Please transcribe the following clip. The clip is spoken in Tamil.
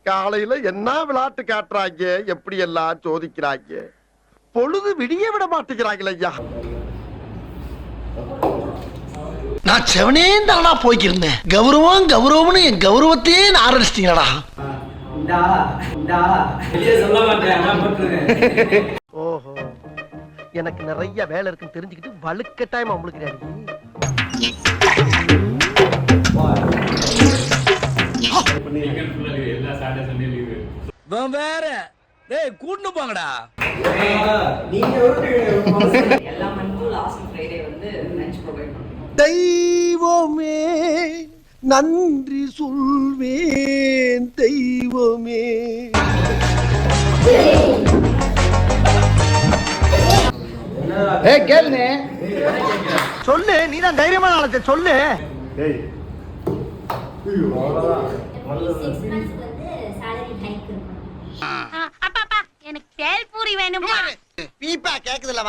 காலையில என்ன விளையாட்டு காட்டுறாங்க, எப்படி எல்லாம் சோதிக்கிறாங்க, பொழுது விடிய விட மாட்டேங்கிறாங்களே ஐயா. நான் செவனே தானா போய்க்கிருந்தேன். கௌரவம் கௌரவம்னு என் கௌரவத்தையே ஆரம்பிச்சிட்டீங்களா? ஓஹோ, எனக்கு நிறைய வேலை இருக்குன்னு தெரிஞ்சுக்கிட்டு வலுக்கட்டாயமா உங்களுக்கு வேற கூட்டு போங்கடா. தெய்வமே நன்றி சொல்வேன், தெய்வமே. கேளுனே சொல்லு, நீதான் தைரியமான ஆளத்தை சொல்லு. எனக்கு பேல் பூரி வேணும். பீப்பா கேக்குதுல.